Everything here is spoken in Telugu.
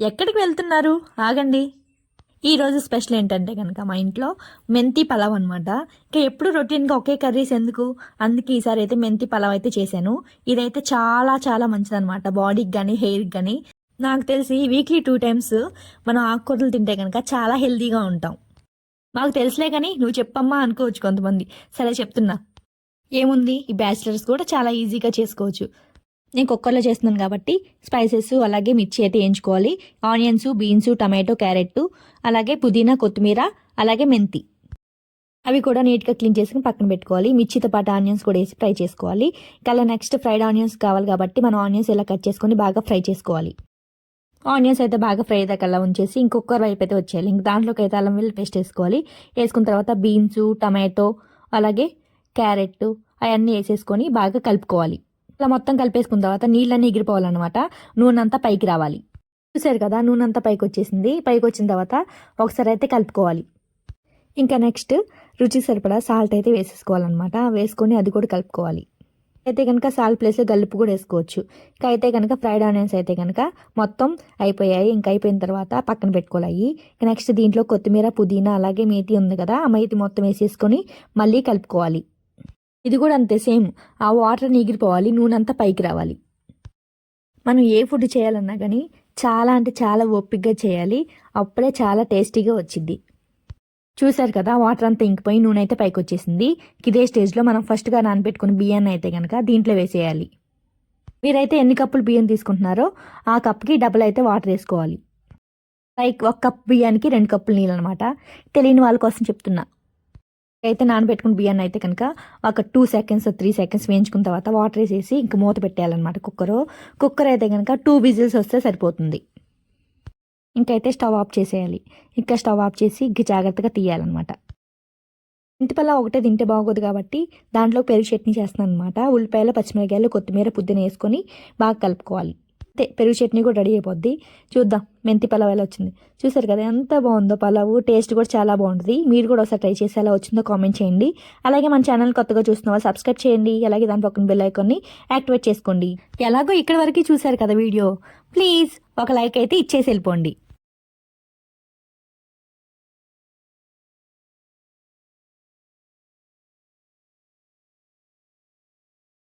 ఎక్కడికి వెళ్తున్నారు? ఆగండి. ఈరోజు స్పెషల్ ఏంటంటే కనుక మా ఇంట్లో మెంతి పలావ్ అనమాట. ఇంకా ఎప్పుడు రొటీన్గా ఒకే కర్రీస్ ఎందుకు, అందుకే ఈసారి అయితే మెంతి పలావ్ అయితే చేశాను. ఇదైతే చాలా చాలా మంచిదనమాట బాడీకి కానీ హెయిర్కి కానీ. నాకు తెలిసి వీక్లీ 2 times మనం ఆకుకూరలు తింటే కనుక చాలా హెల్తీగా ఉంటాం. మాకు తెలుసులే కానీ నువ్వు చెప్పమ్మా అనుకోవచ్చు కొంతమంది. సరే చెప్తున్నా. ఏముంది, ఈ బ్యాచిలర్స్ కూడా చాలా ఈజీగా చేసుకోవచ్చు. నేను కుక్కర్లో చేస్తున్నాను కాబట్టి స్పైసెస్ అలాగే మిర్చి అయితే వేయించుకోవాలి. ఆనియన్స్, బీన్స్, టమాటో, క్యారెట్, అలాగే పుదీనా, కొత్తిమీర, అలాగే మెంతి అవి కూడా నీట్గా క్లీన్ చేసుకుని పక్కన పెట్టుకోవాలి. మిర్చితో పాటు ఆనియన్స్ కూడా వేసి ఫ్రై చేసుకోవాలి. అలా నెక్స్ట్ ఫ్రైడ్ ఆనియన్స్ కావాలి కాబట్టి మనం ఆనియన్స్ ఇలా కట్ చేసుకొని బాగా ఫ్రై చేసుకోవాలి. ఆనియన్స్ అయితే బాగా ఫ్రై అయ్యాక అలా ఉంచేసి ఇంకొక వైపు అయితే వచ్చేయాలి. ఇంక దాంట్లోకి అయితే అల్లం వెల్లుల్లి పేస్ట్ వేసుకోవాలి. వేసుకున్న తర్వాత బీన్స్, టమాటో, అలాగే క్యారెట్ అవన్నీ వేసేసుకొని బాగా కలుపుకోవాలి. ఇలా మొత్తం కలిపేసుకున్న తర్వాత నీళ్ళన్నీ ఎగిరిపోవాలన్నమాట. నూనె అంతా పైకి రావాలి. చూసారు కదా, నూనె అంతా పైకి వచ్చేసింది. పైకి వచ్చిన తర్వాత ఒకసారి అయితే కలుపుకోవాలి. ఇంకా నెక్స్ట్ రుచికి సరిపడా సాల్ట్ అయితే వేసేసుకోవాలన్నమాట. వేసుకొని అది కూడా కలుపుకోవాలి. అయితే కనుక సాల్ట్ ప్లేస్లో గల్లుపు కూడా వేసుకోవచ్చు. ఇంకా అయితే కనుక ఫ్రైడ్ ఆనియన్స్ అయితే కనుక మొత్తం అయిపోయాయి. ఇంకా అయిపోయిన తర్వాత పక్కన పెట్టుకోవాలి. నెక్స్ట్ దీంట్లో కొత్తిమీర, పుదీనా, అలాగే మేతి ఉంది కదా, ఆ మేతి మొత్తం వేసేసుకొని మళ్ళీ కలుపుకోవాలి. ఇది కూడా అంతే సేమ్. ఆ వాటర్ ఎగిరిపోవాలి, నూనె అంతా పైకి రావాలి. మనం ఏ ఫుడ్ చేయాలన్నా కానీ చాలా అంటే చాలా ఓపికగా చేయాలి. అప్పుడే చాలా టేస్టీగా వచ్చింది. చూసారు కదా, వాటర్ అంతా ఇంకిపోయి నూనె అయితే పైకి వచ్చేసింది. ఇదే స్టేజ్లో మనం ఫస్ట్గా నానబెట్టుకున్న బియ్యాన్ని అయితే కనుక దీంట్లో వేసేయాలి. మీరైతే ఎన్ని కప్పులు బియ్యం తీసుకుంటున్నారో ఆ కప్కి డబుల్ అయితే వాటర్ వేసుకోవాలి. లైక్ 1 కప్ బియ్యానికి 2 కప్పులు నీళ్ళు అనమాట. తెలియని వాళ్ళ కోసం చెప్తున్నా. అయితే నానబెట్టుకున్న బియ్యాన్ని అయితే కనుక ఒక 2 seconds 3 seconds వేయించుకున్న తర్వాత వాటర్ వేసేసి ఇంక మూత పెట్టేయాలన్నమాట. కుక్కర్ అయితే కనుక 2 whistles వస్తే సరిపోతుంది. ఇంకైతే స్టవ్ ఆఫ్ చేసేయాలి. ఇంకా స్టవ్ ఆఫ్ చేసి ఇంక జాగ్రత్తగా తీయాలన్నమాట. మెంతిపల్ల ఒకటే తింటే బాగోదు కాబట్టి దాంట్లో పెరుగు చట్నీ చేస్తున్నాను అనమాట. ఉల్లిపాయలు, పచ్చిమిరకాయలు, కొత్తిమీర, పుదీనా వేసుకొని బాగా కలుపుకోవాలి. పెరుగు చట్నీ కూడా రెడీ అయిపోద్ది. చూద్దాం మెంతి పలావ్ ఎలా వచ్చింది. చూసారు కదా ఎంత బాగుందో పలావు. టేస్ట్ కూడా చాలా బాగుంటుంది. మీరు కూడా ఒకసారి ట్రై చేసి ఎలా వచ్చిందో కామెంట్ చేయండి. అలాగే మన ఛానల్ కొత్తగా చూస్తున్న వాళ్ళు సబ్స్క్రైబ్ చేయండి. అలాగే దాని పక్కన బెల్ ఐకాన్ని యాక్టివేట్ చేసుకోండి. ఎలాగో ఇక్కడ వరకు చూసారు కదా వీడియో, ప్లీజ్ ఒక లైక్ అయితే ఇచ్చేసి వెళ్ళిపోండి.